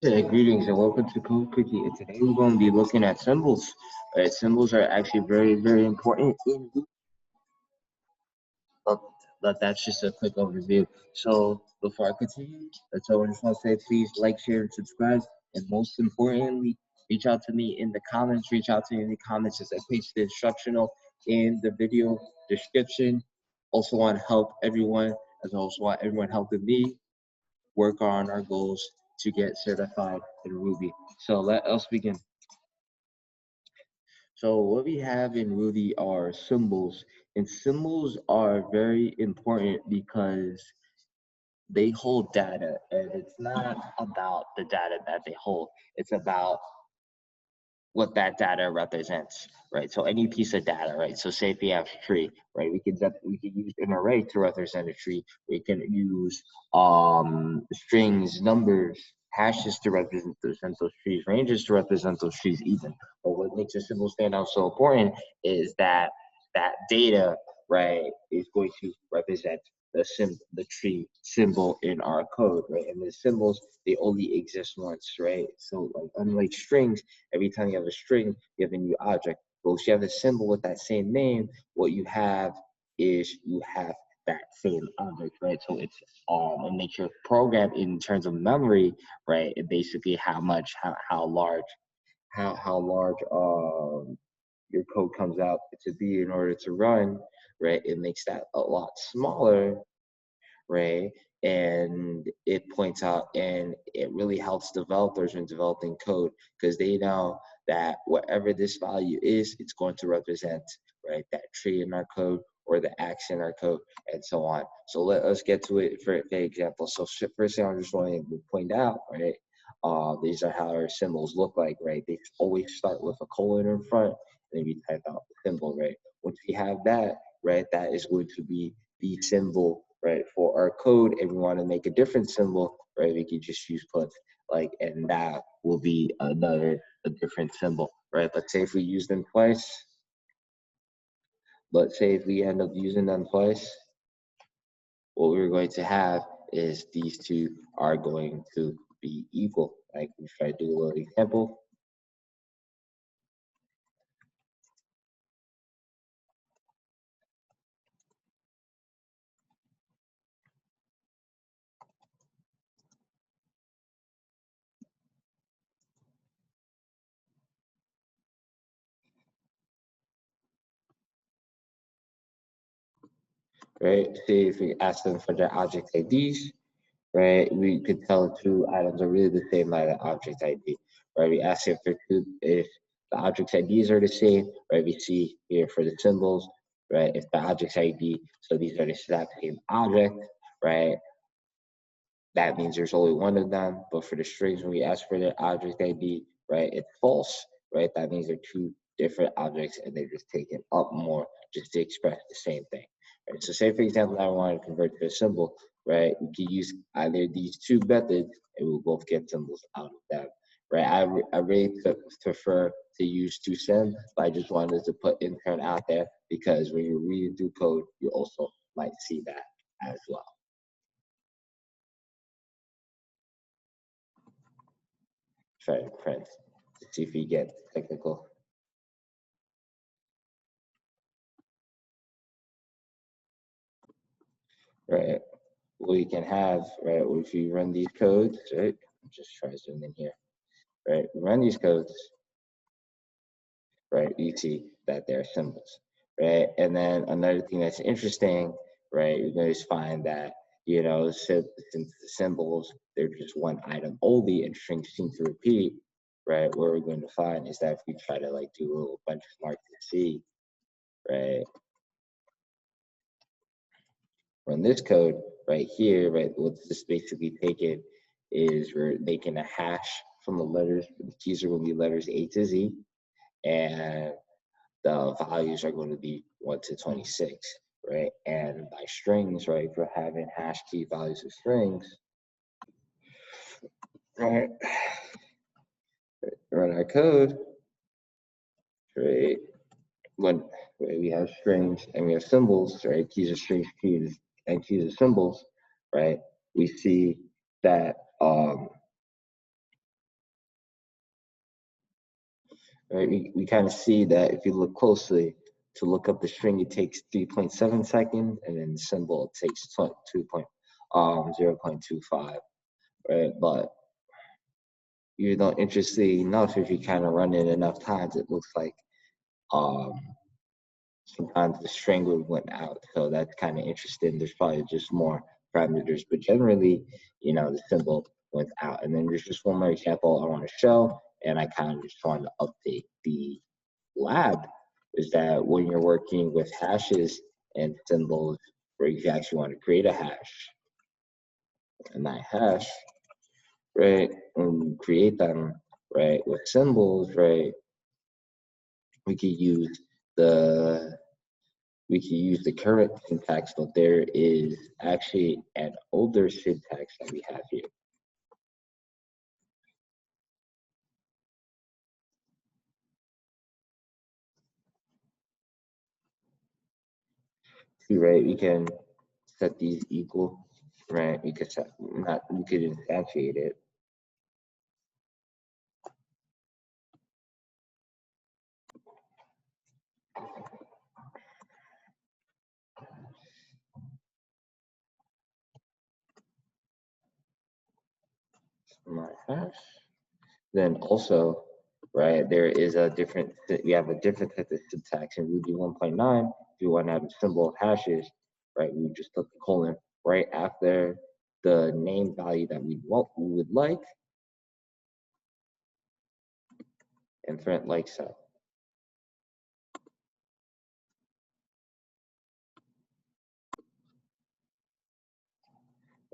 Hey, greetings and welcome to Code Cookie. And today we're going to be looking at symbols. Right, symbols are actually very, very important but, but that's just a quick overview. So before I continue, I just want to say please like, share, and subscribe. And most importantly, reach out to me in the comments. Reach out to me in the comments as I paste the instructional in the video description. Also want to help everyone, as I also want everyone helping me work on our goals to get certified in Ruby. So let us begin. So what we have in Ruby are symbols, and symbols are very important because they hold data, and it's not about the data that they hold, it's about what that data represents, right? So any piece of data, right? So say if we have a tree, right? We can use an array to represent a tree. We can use strings, numbers, hashes to represent those trees, ranges to represent those trees even. But what makes a symbol stand out so important is that that data, right, is going to represent the tree symbol in our code, right? And the symbols, they only exist once, right? So like unlike strings, every time you have a string, you have a new object. But if you have a symbol with that same name, what you have is you have that same object, right? So it's in nature programmed in terms of memory, right? And basically how large your code comes out to be in order to run, right? It makes that a lot smaller, right? And it points out and it really helps developers in developing code because they know that whatever this value is, it's going to represent, right, that tree in our code or the axe in our code and so on. So let us get to it for example. So first thing I just want to point out, right, these are how our symbols look like, right? They always start with a colon in front and then we type out the symbol, right? Once we have that, right, that is going to be the symbol, right, for our code. If we want to make a different symbol, right, we could just use puts, like, and that will be a different symbol, right? Let's say if we use them twice, let's say if we end up using them twice, what we're going to have is these two are going to be equal. Like, we try to do a little example. Right? See if we ask them for their object IDs, right? We could tell the two items are really the same by the object ID, right? We ask if if the object IDs are the same, right? We see here for the symbols, right? If the object ID, so these are the exact same object, right? That means there's only one of them. But for the strings, when we ask for the object ID, right, it's false, right? That means they're two different objects and they're just taken up more just to express the same thing. Right? So say, for example, I want to convert to a symbol, right? We can use either these two methods and we'll both get symbols out of them, right? I really prefer to use toSym, but I just wanted to put intern out there because when you're reading through code, you also might see that as well. Try to print to see if we get technical. Right. We can have, right, if you run these codes, right, just try zoom in here, right, run these codes, right, you see that they're symbols, right? And then another thing that's interesting, right, you're going to find that, you know, since the symbols, they're just one item only and strings seem to repeat, right, what we're going to find is that if we try to like do a little benchmark to see, right, run this code right here, right, what's this basically taking is we're making a hash from the letters, the keys are going to be letters A to Z, and the values are going to be 1 to 26, right? And by strings, right, for having hash key values of strings, right, run our code, right, when we have strings and we have symbols, right, keys are strings, keys, and keys are symbols, right, we see that right? We kind of see that if you look closely, to look up the string, it takes 3.7 seconds, and then the symbol it takes 0.25, right? But you know, interestingly enough, if you kind of run it enough times, it looks like um, sometimes the string would went out. So that's kind of interesting. There's probably just more parameters, but generally, you know, the symbol went out. And then there's just one more example I want to show, and I kind of just wanted to update the lab, is that when you're working with hashes and symbols, where you actually want to create a hash, and that hash, right, when you create them, right, with symbols, right, we could use the current syntax, but there is actually an older syntax that we have here. See, right, we can set these equal, right? We could we could instantiate it. My hash. Then also, right, there is a different, we have a different type of syntax in Ruby 1.9. If you want to have a symbol of hashes, right, we just put the colon right after the name value that we would like, and print like so.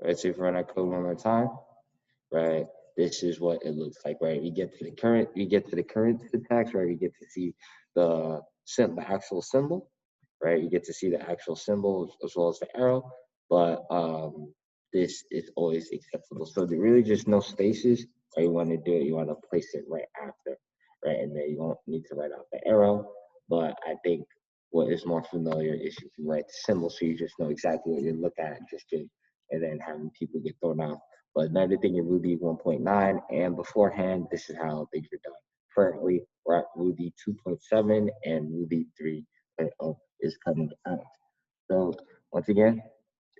Right, so if we run our code one more time, right, this is what it looks like, right? We get to the current syntax, right? We get to see the actual symbol, right? You get to see the actual symbol as well as the arrow, but this is always acceptable. So there really just no spaces. Or you want to do it, you want to place it right after, right? And then you don't need to write out the arrow. But I think what is more familiar is if you write the symbol, so you just know exactly what you're looking at, and then having people get thrown off. But another thing in Ruby 1.9 and beforehand, this is how things are done. Currently, we're at Ruby 2.7 and Ruby 3.0 is coming out. So once again,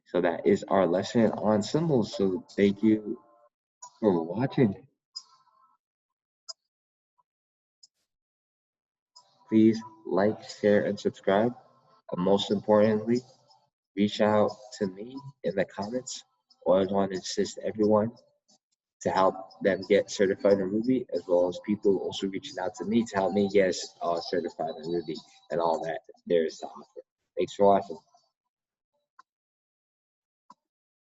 so that is our lesson on symbols. So thank you for watching. Please like, share, and subscribe. And most importantly, reach out to me in the comments. Or I want to assist everyone to help them get certified in Ruby, as well as people also reaching out to me to help me get certified in Ruby and all that there is to offer. Thanks for watching.